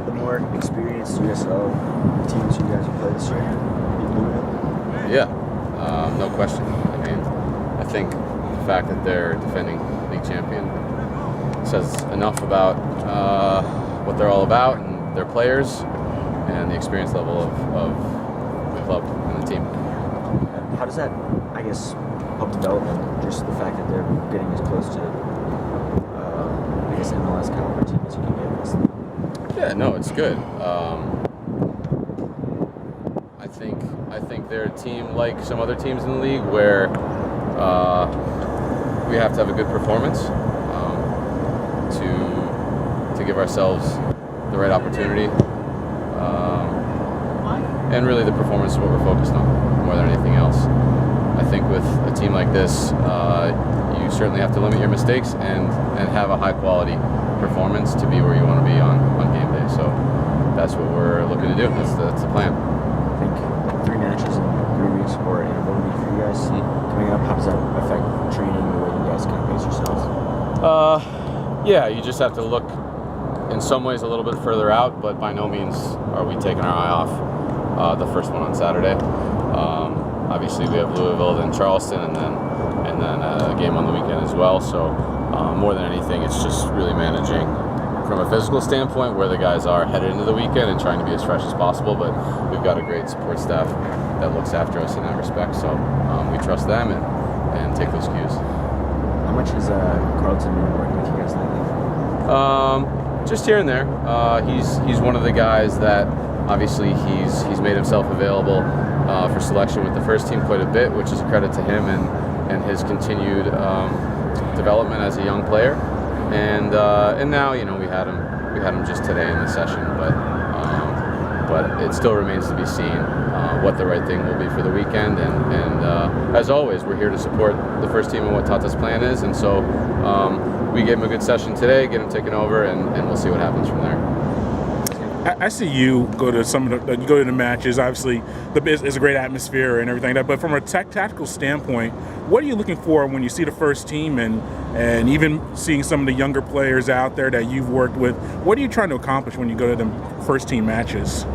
about the more experienced USL teams you guys have played this year in Louisville? Yeah, no question. I mean, I think the fact that they're defending league champion says enough about what they're all about and their players and the experience level of the club and the team. How does that, I guess, help development? Just the fact that they're getting as close to, I guess, MLS caliber team as you can get in this league? Yeah, no, it's good. I think they're a team like some other teams in the league where we have to have a good performance to give ourselves the right opportunity. And really the performance is what we're focused on more than anything else. I think with a team like this, you certainly have to limit your mistakes and have a high quality performance to be where you want to be on game day. So that's what we're looking to do. That's the plan. I think 3 matches in 3 weeks or in a 1 week for you guys coming up. How does that affect training, the way you guys kind of pace yourselves? Yeah, you just have to look in some ways a little bit further out, but by no means are we taking our eye off the first one on Saturday. Obviously, we have Louisville, then Charleston, and then a game on the weekend as well. So more than anything, it's just really managing from a physical standpoint where the guys are headed into the weekend and trying to be as fresh as possible. But we've got a great support staff that looks after us in that respect. So we trust them and take those cues. How much has Carleton been working with you guys lately? Just here and there. He's one of the guys that obviously he's made himself available for selection with the first team quite a bit, which is a credit to him and his continued development as a young player. And now we had him just today in the session, but it still remains to be seen what the right thing will be for the weekend. And as always, we're here to support the first team and what Tata's plan is. And so we gave him a good session today, get him taken over, and we'll see what happens from there. I see you go to the matches. Obviously, it's a great atmosphere and everything. But from a tactical standpoint, what are you looking for when you see the first team and even seeing some of the younger players out there that you've worked with? What are you trying to accomplish when you go to the first team matches?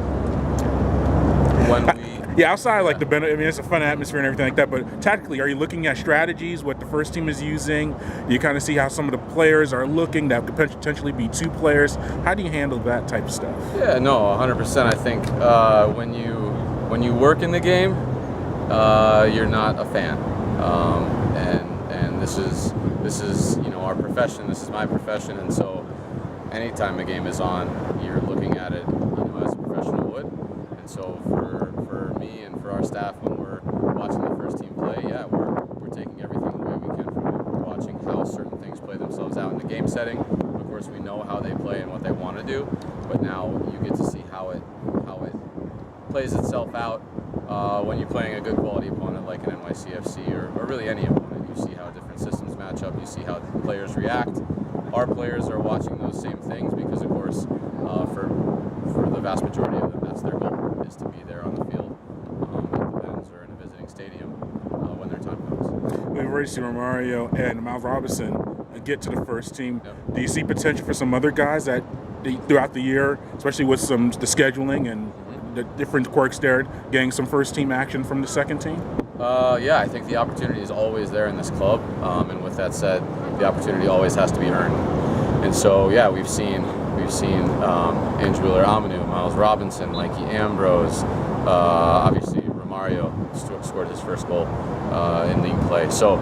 Outside like the benefit, I mean, it's a fun atmosphere and everything like that. But tactically, are you looking at strategies, what the first team is using? Do you kind of see how some of the players are looking that could potentially be 2 players? How do you handle that type of stuff? Yeah, no, 100%. I think when you work in the game, you're not a fan, and this is our profession. This is my profession, and so anytime a game is on, you're looking at it as a professional would. And so for me and for our staff, when we're watching the first team play, we're taking everything the way we can from it. We're watching how certain things play themselves out in the game setting. Of course, we know how they play and what they want to do, but now you get to see how it plays itself out when you're playing a good quality opponent like an NYCFC or really any opponent. You see how different systems match up. You see how players react. Our players are watching those same things because, of course, for the vast majority of them, that's their goal, is to be there on the field at the Benz or in a visiting stadium when their time comes. We've already seen Romario and Miles Robinson get to the first team. Yep. Do you see potential for some other guys that throughout the year, especially with the scheduling and the different quirks there, getting some first team action from the second team? I think the opportunity is always there in this club, and with that said, the opportunity always has to be earned. And so, we've seen Andrew Wheeler-Amanu, Miles Robinson, Mikey Ambrose, obviously Romario scored his first goal in league play. So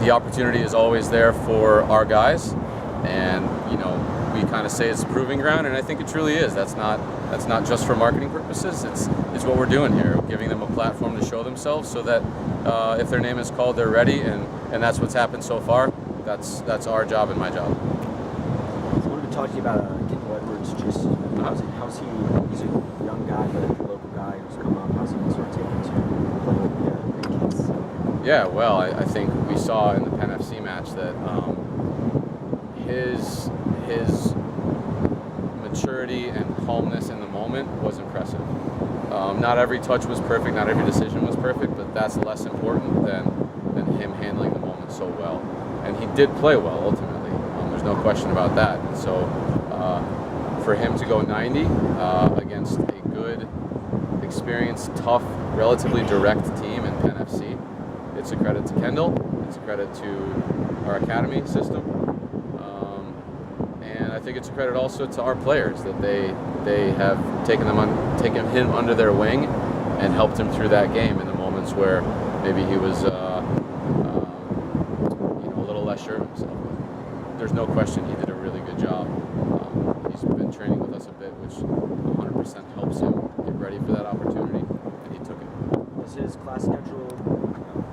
the opportunity is always there for our guys, and we kind of say it's a proving ground, and I think it truly is. That's not just for marketing purposes. It's what we're doing here, giving them a platform to show themselves, so that if their name is called, they're ready, and that's what's happened so far. That's our job and my job. I wanted to talk to you about Kendall Edwards. Just how's he? He's a young guy, but a local guy who's come up. How's he sort of taken to play with the kids? Yeah, well, I think we saw in the Penn FC match that his maturity and calmness in the moment was impressive. Not every touch was perfect, not every decision was perfect, but that's less important than him handling the moment so well. And he did play well ultimately. There's no question about that. So for him to go 90 against a good, experienced, tough, relatively direct team in Penn FC, it's a credit to Kendall. It's a credit to our academy system. And I think it's a credit also to our players that they have taken him under their wing and helped him through that game in the moments where maybe he was a little less sure of himself. There's no question he did a really good job. He's been training with us a bit, which 100% helps him get ready for that opportunity, and he took it. Is his class schedule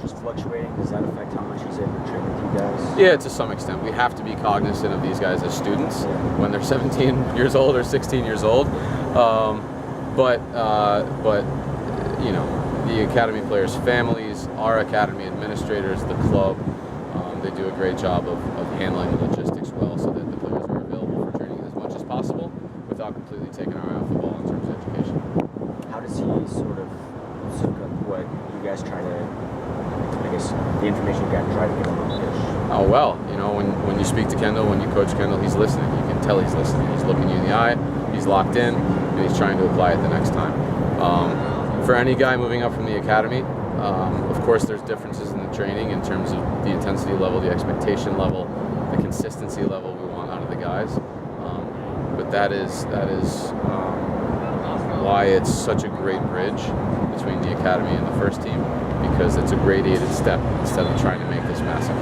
just fluctuating? Does that affect how much he's able to train with you guys? Yeah, to some extent. We have to be cognizant of these guys as students when they're 17 years old or 16 years old. But you know, the academy players' families, our academy administrators, the club, they do a great job of handling the logistics well so that the players are available for training as much as possible without completely taking our eye off the ball in terms of education. How does he sort of soak up what you guys try to, I guess, the information you guys try to get on the pitch? Oh, well, you know, when you speak to Kendall, when you coach Kendall, he's listening. You can tell he's listening. He's looking you in the eye, he's locked in, and he's trying to apply it the next time. For any guy moving up from the academy, of course there's differences in the training in terms of the intensity level, the expectation level, the consistency level we want out of the guys. But that is why it's such a great bridge between the academy and the first team, because it's a gradated step instead of trying to make this massive.